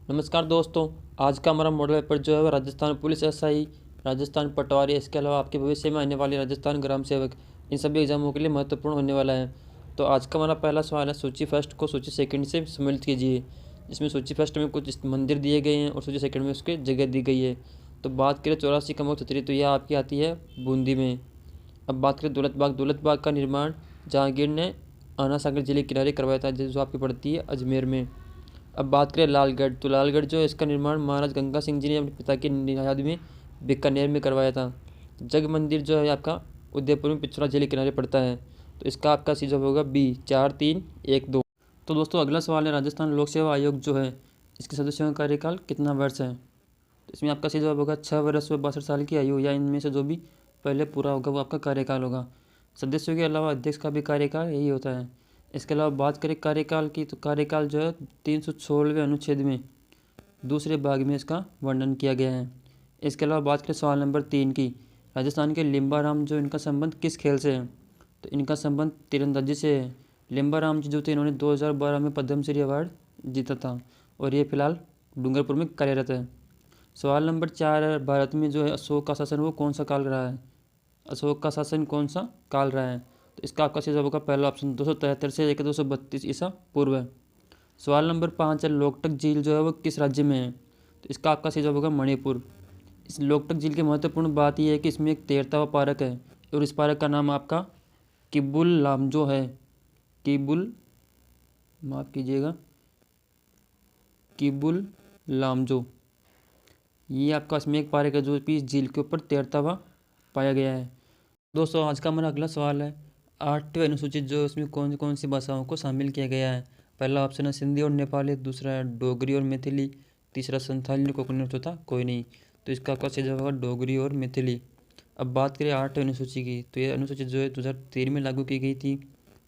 नमस्कार दोस्तों। आज का हमारा मॉडल पेपर जो है वो राजस्थान पुलिस एसआई, राजस्थान पटवारी, इसके अलावा आपके भविष्य में आने वाली राजस्थान ग्राम सेवक, इन सभी एग्जामों के लिए महत्वपूर्ण होने वाला है। तो आज का हमारा पहला सवाल है, सूची फर्स्ट को सूची सेकंड से सम्मिलित कीजिए। इसमें सूची फर्स्ट में कुछ मंदिर दिए गए हैं और सूची सेकंड में उसके जगह दी गई है। तो बात करें 84 का मुख्य छतरी, तो यह आपकी आती है बूंदी में। अब बात करें दौलत बाग का निर्माण जहांगीर ने आना सागर जिले के किनारे करवाया था, जो आपकी पड़ती है अजमेर में। अब बात करें लालगढ़, तो लालगढ़ जो है इसका निर्माण महाराज गंगा सिंह जी ने अपने पिता की याद में बीकानेर में करवाया था। जग मंदिर जो है आपका उदयपुर में पिछोरा झील के किनारे पड़ता है। तो इसका आपका सी जवाब होगा बी 4-3-1-2। तो दोस्तों अगला सवाल है, राजस्थान लोक सेवा आयोग जो है इसके सदस्यों का कार्यकाल कितना वर्ष है। तो इसमें आपका सही जवाब होगा 6 वर्ष व 62 साल की आयु, या इनमें से जो भी पहले पूरा होगा वो आपका कार्यकाल होगा। सदस्यों के अलावा अध्यक्ष का भी कार्यकाल यही होता है। इसके अलावा बात करें कार्यकाल की, तो कार्यकाल जो है 316वें अनुच्छेद में दूसरे भाग में इसका वर्णन किया गया है। इसके अलावा बात करें सवाल नंबर 3 की, राजस्थान के लिम्बाराम जो इनका संबंध किस खेल से है। तो इनका संबंध तीरंदाजी से है। लिम्बाराम जी जो थे इन्होंने 2012 में पद्मश्री अवार्ड जीता था और ये फिलहाल डूंगरपुर में कार्यरत है। सवाल नंबर 4 है, भारत में जो है अशोक का शासन वो कौन सा काल रहा है। अशोक का शासन कौन सा काल रहा है। तो इसका आपका सही जवाब होगा पहला ऑप्शन 273 से लेकर 232 ईसा पूर्व है। सवाल नंबर 5 है, लोकटक झील जो है वो किस राज्य में है। तो इसका आपका सही जवाब होगा मणिपुर। इस लोकटक झील की महत्वपूर्ण बात यह है कि इसमें एक तैरता हुआ पार्क है और इस पार्क का नाम आपका किबुल लामजो है। किबुल, माफ़ कीजिएगा, किबुल लामजो, ये आपका इसमें एक पार्क है जो कि इस झील के ऊपर तैरता हुआ पाया गया है। दोस्तों आज का हमारा अगला सवाल है, 8वें अनुसूचित जो इसमें कौन कौन सी भाषाओं को शामिल किया गया है। पहला ऑप्शन है सिंधी और नेपाली, दूसरा है डोगरी और मैथिली, तीसरा संथाली और कोंकणी और चौथा कोई नहीं। तो इसका आपका सही जवाब होगा डोगरी और मैथिली। अब बात करें 8वें अनुसूची की, तो ये अनुसूची जो है 2013 में लागू की गई थी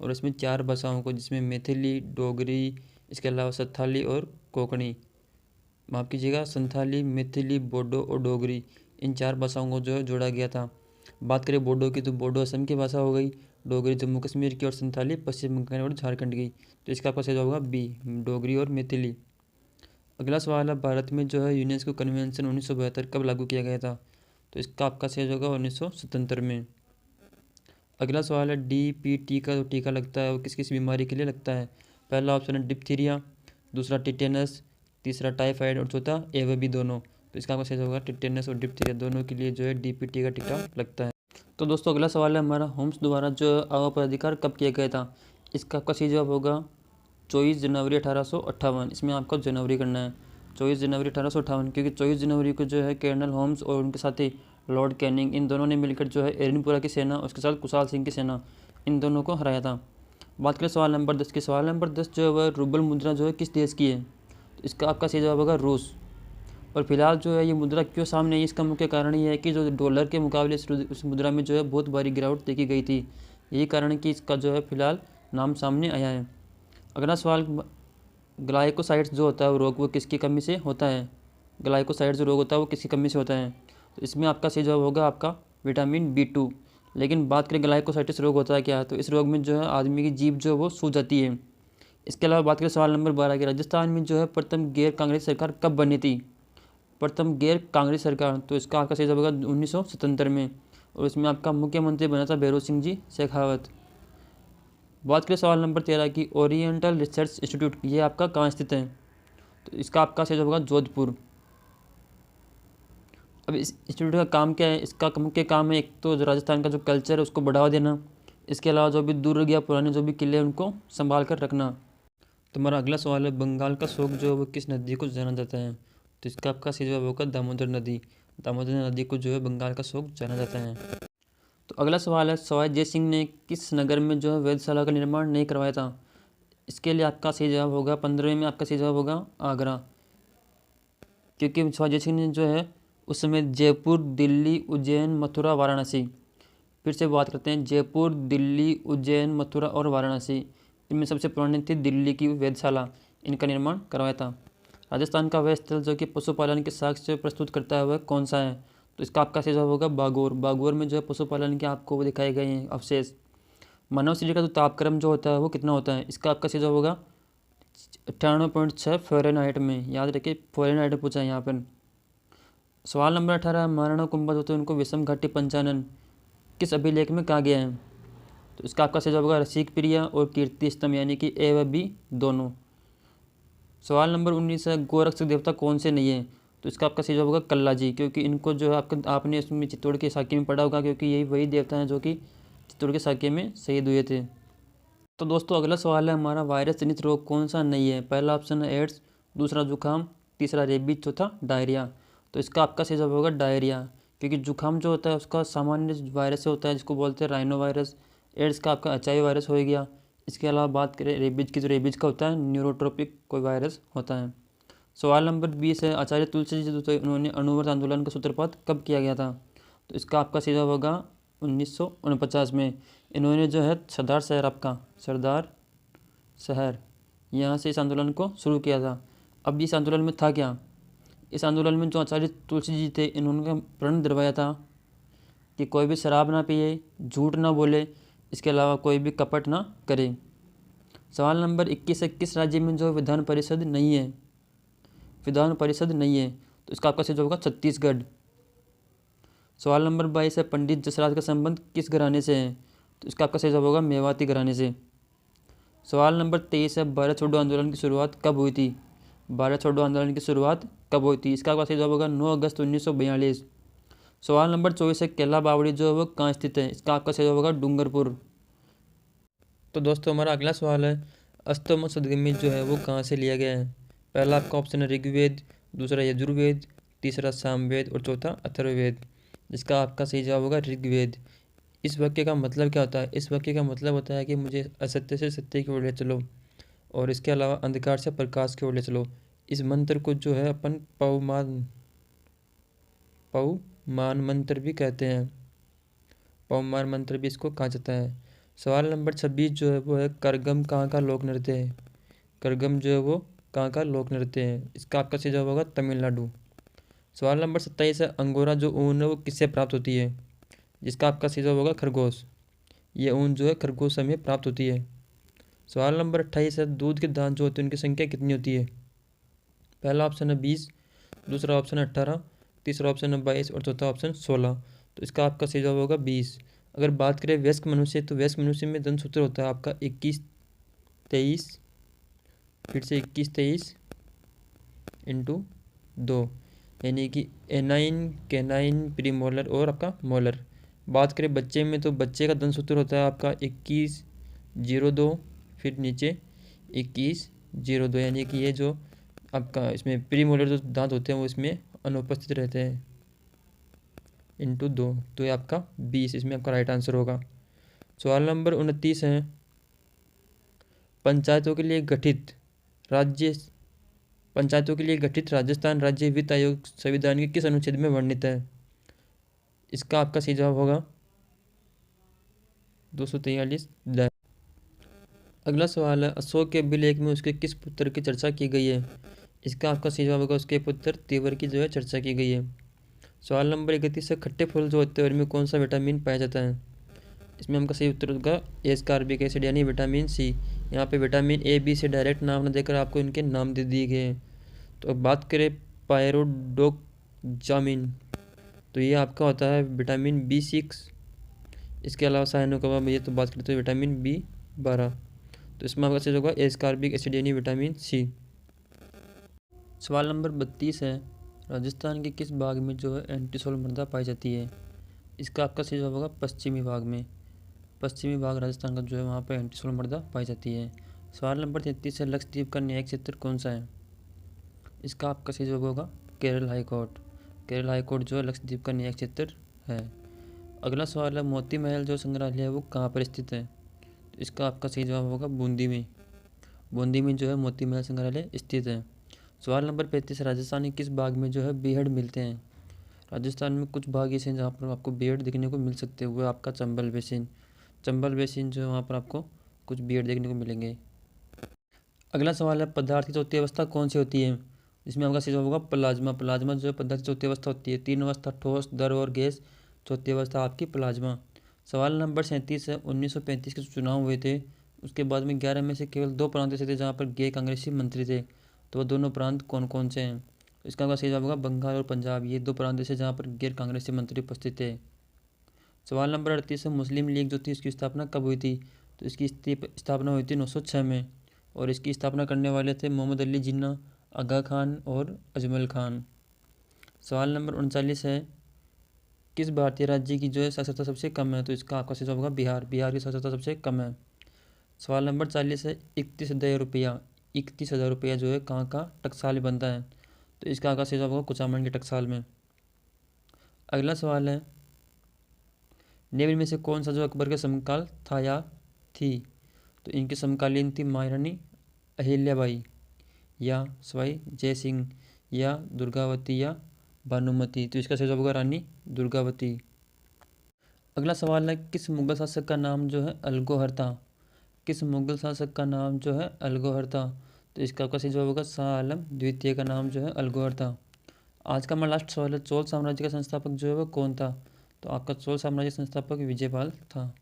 और इसमें 4 भाषाओं को, जिसमें मैथिली, डोगरी, इसके अलावा संथाली और कोंकणी, माफ़ कीजिएगा, संथाली, मैथिली, बोडो और डोगरी, इन 4 भाषाओं को जो है जोड़ा गया था। बात करें बोडो की, तो बोडो असम की भाषा हो गई, डोगरी जम्मू कश्मीर की और संथाली पश्चिम बंगाल और झारखंड की। तो इसका आपका सही जवाब होगा बी, डोगरी और मैथिली। अगला सवाल है, भारत में जो है यूनेस्को कन्वेंशन 1972 कब लागू किया गया था। तो इसका आपका सही जवाब होगा 1977 में। अगला सवाल है, DPT का जो टीका लगता है वो किस किस बीमारी के लिए लगता है। पहला ऑप्शन है डिप्थीरिया, दूसरा टिटेनस, तीसरा टाइफाइड और चौथा ए व बी दोनों। तो इसका आपका सही जवाब होगा टिटेनस और डिप्थीरिया दोनों के लिए जो है DPT का टीका लगता है। तो दोस्तों अगला सवाल है हमारा, होम्स द्वारा जो आवास पर अधिकार कब किया गया था। इसका आपका सही जवाब होगा 24 जनवरी 1858। इसमें आपको जनवरी करना है, 24 जनवरी 1858, क्योंकि 24 जनवरी को जो है कर्नल होम्स और उनके साथी लॉर्ड कैनिंग, इन दोनों ने मिलकर जो है एरनपुरा की सेना और उसके साथ कुशाल सिंह की सेना, इन दोनों को हराया था। बात करें सवाल नंबर 10 की, सवाल नंबर 10 जो है वह रूबल मुद्रा जो है किस देश की है। तो इसका आपका सही जवाब होगा रूस। और फिलहाल जो है ये मुद्रा क्यों सामने आई, इसका मुख्य कारण ये है कि जो डॉलर के मुकाबले इस मुद्रा में जो है बहुत भारी गिरावट देखी गई थी। यही कारण है कि इसका जो है फिलहाल नाम सामने आया है। अगला सवाल, ग्लाइकोसाइड्स जो होता है वो रोग वो किसकी कमी से होता है। ग्लाइकोसाइड्स जो रोग होता है वो किसकी कमी से होता है। तो इसमें आपका सही जवाब होगा आपका विटामिन B2। लेकिन बात करें ग्लाइकोसाइटिस रोग होता है क्या है, तो इस रोग में जो है आदमी की जीभ जो है वो सूज जाती है। इसके अलावा बात करें सवाल नंबर 12 की, राजस्थान में जो है प्रथम गैर कांग्रेस सरकार कब बनी थी। प्रथम गैर कांग्रेस सरकार, तो इसका आपका सही जवाब होगा 1977 में और इसमें आपका मुख्यमंत्री बना था भैरों सिंह जी शेखावत। बात करें सवाल नंबर 13 की, ओरिएंटल रिसर्च इंस्टीट्यूट ये आपका कहाँ स्थित है। तो इसका आपका सही जवाब होगा जोधपुर। अब इस इंस्टीट्यूट का काम क्या है, इसका मुख्य काम है एक तो जो राजस्थान का जो कल्चर है उसको बढ़ावा देना, इसके अलावा जो भी दुर्ग या पुराने जो भी किले हैं उनको संभाल कर रखना। तो हमारा अगला सवाल है, बंगाल का शोक जो है वो किस नदी को जाना जाता है। तो इसका आपका सही जवाब होगा दामोदर नदी। दामोदर नदी को जो है बंगाल का शोक जाना जाता है। तो अगला सवाल है, सवाई जय सिंह ने किस नगर में जो है वेधशाला का निर्माण नहीं करवाया था। इसके लिए आपका सही जवाब होगा 15वें में आपका सही जवाब होगा आगरा, क्योंकि सवाई जय सिंह ने जो है उस समय जयपुर, दिल्ली, उज्जैन, मथुरा, वाराणसी, फिर से बात करते हैं, जयपुर, दिल्ली, उज्जैन, मथुरा और वाराणसी, इनमें सबसे पुरानी थी दिल्ली की वेधशाला, इनका निर्माण करवाया था। राजस्थान का वह स्थल जो कि पशुपालन के साक्ष्य प्रस्तुत करता है वह कौन सा है। तो इसका आपका सही जवाब होगा बागौर। बागौर में जो है पशुपालन के आपको वो दिखाए गए हैं अवशेष। मानव शरीर का जो तापक्रम जो होता है वो कितना होता है। इसका आपका सही जवाब होगा 98.6 फ़ारेनहाइट में, याद रखिए फ़ारेनहाइट पूछा है यहाँ पर। सवाल नंबर 18, महाराणा कुंभा उनको विषम घाटी पंचानन किस अभिलेख में कहा गया है? तो इसका आपका सही जवाब होगा रसिक प्रिया और कीर्ति स्तंभ, यानी कि ए व बी दोनों। सवाल नंबर 19 है, गोरक्षक देवता कौन से नहीं है? तो इसका आपका सही जवाब होगा कल्ला जी, क्योंकि इनको जो है आपने इसमें चित्तौड़ के साके में पढ़ा होगा, क्योंकि यही वही देवता हैं जो कि चित्तौड़ के साके में शहीद हुए थे। तो दोस्तों अगला सवाल है हमारा, वायरस जनित रोग कौन सा नहीं है? पहला ऑप्शन है एड्स, दूसरा जुकाम, तीसरा रेबीज, चौथा डायरिया। तो इसका आपका सही जवाब होगा डायरिया, क्योंकि जुकाम जो होता है उसका सामान्य वायरस से होता है जिसको बोलते हैं राइनो वायरस। एड्स का आपका एचआईवी वायरस हो गया। इसके अलावा बात करें रेबीज की, तो रेबीज का होता है न्यूरोट्रोपिक कोई वायरस होता है। सवाल नंबर 20 है, आचार्य तुलसी जी तो उन्होंने अणुव्रत आंदोलन का सूत्रपात कब किया गया था? तो इसका आपका सही जवाब होगा 1949 में। इन्होंने जो है सरदार शहर, आपका सरदार शहर, यहाँ से इस आंदोलन को शुरू किया था। अब इस आंदोलन में था क्या? इस आंदोलन में जो आचार्य तुलसी जी थे इन्होंने प्रण दिलवाया था कि कोई भी शराब ना पिए, झूठ ना बोले, इसके अलावा कोई भी कपट ना करे। सवाल नंबर 21 है, किस राज्य में जो विधान परिषद नहीं है? विधान परिषद नहीं है, तो इसका आपका सही जवाब होगा छत्तीसगढ़। सवाल नंबर 22 है, पंडित जसराज का संबंध किस घराने से है? तो इसका आपका सही जवाब होगा मेवाती घराने से। सवाल नंबर 23 है, भारत छोड़ो आंदोलन की शुरुआत कब हुई थी? भारत छोड़ो आंदोलन की शुरुआत कब हुई थी? इसका आपका सही जवाब होगा 9 अगस्त 1942। सवाल नंबर 24 है, कैला बावड़ी जो है वो कहाँ स्थित है? इसका आपका सही जवाब होगा डूंगरपुर। तो दोस्तों हमारा अगला सवाल है, अष्टम सदगमी जो है वो कहाँ से लिया गया है? पहला आपका ऑप्शन है ऋग्वेद, दूसरा यजुर्वेद, तीसरा सामवेद और चौथा अथर्ववेद। जिसका आपका सही जवाब होगा ऋग्वेद। इस वाक्य का मतलब क्या होता है? इस वाक्य का मतलब होता है कि मुझे असत्य से सत्य की ओर ले चलो और इसके अलावा अंधकार से प्रकाश की ओर ले चलो। इस मंत्र को जो है अपन पवमान मंत्र भी कहते हैं। पवमान मंत्र भी इसको कहा जाता है। सवाल नंबर 26 जो है वो है, करगम कहाँ का लोक नृत्य है? करगम जो है वो कहाँ का लोक नृत्य है? इसका आपका सही जवाब होगा तमिलनाडु। सवाल नंबर 27 है, अंगोरा जो ऊन है वो किससे प्राप्त होती है? जिसका आपका सही जवाब होगा खरगोश। ये ऊन जो है खरगोश से हमें प्राप्त होती है। सवाल नंबर 28 है, दूध के दांत जो होते हैं उनकी संख्या कितनी होती है? पहला ऑप्शन है 20, दूसरा ऑप्शन है 18, तीसरा ऑप्शन है 22 और चौथा ऑप्शन 16। तो इसका आपका सही जवाब होगा 20। अगर बात करें वयस्क मनुष्य, तो वयस्क मनुष्य में दंत सूत्र होता है आपका 21-23, फिर से 21-23 इंटू 2, यानी कि एनाइन, कैनाइन, प्रीमोलर और आपका मोलर। बात करें बच्चे में, तो बच्चे का दंत सूत्र होता है आपका 21-02, फिर नीचे 21-02, यानी कि ये जो आपका इसमें प्रीमोलर जो दांत होते हैं वो इसमें अनुपस्थित रहते हैं, इंटू 2। तो ये आपका 20, इसमें आपका राइट आंसर होगा। सवाल नंबर 29 है, पंचायतों के लिए गठित राजस्थान राज्य वित्त आयोग संविधान के किस अनुच्छेद में वर्णित है? इसका आपका सही जवाब होगा 243 द। अगला सवाल है, अशोक के अभिलेख में उसके किस पुत्र की चर्चा की गई है? इसका आपका सही जवाब होगा उसके पुत्र तीवर की जो है चर्चा की गई है। सवाल नंबर 31 है, खट्टे फल जो होते हैं उनमें कौन सा विटामिन पाया जाता है? इसमें हमका सही उत्तर होगा एस्कॉर्बिक एसिड, यानी विटामिन सी। यहाँ पे विटामिन ए बी से डायरेक्ट नाम न देकर आपको इनके नाम दे दिए गए हैं। तो अब बात करें पायरोडोक्सामिन, तो ये आपका होता है विटामिन B6। इसके अलावा साइनोकोवा में ये तो बात करते हैं विटामिन B12। तो इसमें आपका सही होगा एस्कॉर्बिक एसिड यानी विटामिन सी। सवाल नंबर 32 है, राजस्थान के किस भाग में जो है एंटीसोल मृदा पाई जाती है? इसका आपका सही जवाब होगा पश्चिमी भाग में। पश्चिमी भाग राजस्थान का जो है वहाँ पर एंटीसोल मृदा पाई जाती है। सवाल नंबर 33 है, लक्षद्वीप का न्यायिक क्षेत्र कौन सा है? इसका आपका सही जवाब होगा Kerala high court. Kerala high court जो है लक्षद्वीप का न्यायिक क्षेत्र है। अगला सवाल है, मोती महल जो संग्रहालय है वो कहाँ पर स्थित है? तो इसका आपका सही जवाब होगा बूंदी में। बूंदी में जो है मोती महल संग्रहालय स्थित है। सवाल नंबर 35, राजस्थान के किस भाग में जो है बीहड़ मिलते हैं? राजस्थान में कुछ भाग ऐसे हैं जहाँ पर आपको बीहड़ देखने को मिल सकते हैं, वो आपका चंबल बेसिन। चंबल बेसिन जो है वहाँ पर आपको कुछ बीहड़ देखने को मिलेंगे। अगला सवाल है, पदार्थ की चौथी अवस्था कौन सी होती है? इसमें आपका सही जवाब होगा प्लाज्मा। प्लाज्मा जो है पदार्थ की चौथी अवस्था होती है। 3 अवस्था ठोस, द्रव और गैस, चौथी अवस्था आपकी प्लाज्मा। सवाल नंबर 37 है, 1935 के जो चुनाव हुए थे उसके बाद में 11 में से केवल 2 प्रांत ऐसे थे जहाँ पर गैर कांग्रेसी मंत्री थे। तो वो दोनों प्रांत कौन कौन से हैं? इसका सही जवाब होगा बंगाल और पंजाब। ये 2 प्रांत ऐसे जहाँ पर गैर कांग्रेसी मंत्री उपस्थित थे। सवाल नंबर 38 है, मुस्लिम लीग जो थी इसकी स्थापना कब हुई थी? तो इसकी स्थापना हुई थी 906 में, और इसकी स्थापना करने वाले थे मोहम्मद अली जिन्ना, आगा खान और अजमल खान। सवाल नंबर 39 है, किस भारतीय राज्य की जो है साक्षरता सबसे कम है? तो इसका आपका सही जवाब होगा बिहार। बिहार की साक्षरता सबसे कम है। सवाल नंबर 40 है, 31,000 रुपया 31,000 रुपया जो है कहाँ का टकसाल में बनता है? तो इसका आपका सही जवाब होगा कुचामन के टकसाल में। अगला सवाल है, निम्न में से कौन सा जो अकबर के समकाल था या थी? तो इनके समकालीन थी महारानी अहिल्याबाई, या सवाई जय सिंह, या दुर्गावती, या भानुमति। तो इसका सही जवाब होगा रानी दुर्गावती। अगला सवाल है, किस मुगल शासक का नाम जो है अलगोहर था? किस मुगल शासक का नाम जो है अलगोहर था? तो इसका आपका सही जवाब होगा शाह आलम द्वितीय का नाम जो है अलगोहर था। आज का हमारा लास्ट सवाल है, चोल साम्राज्य का संस्थापक जो है वो कौन था? तो आपका चोल साम्राज्य संस्थापक विजयपाल था।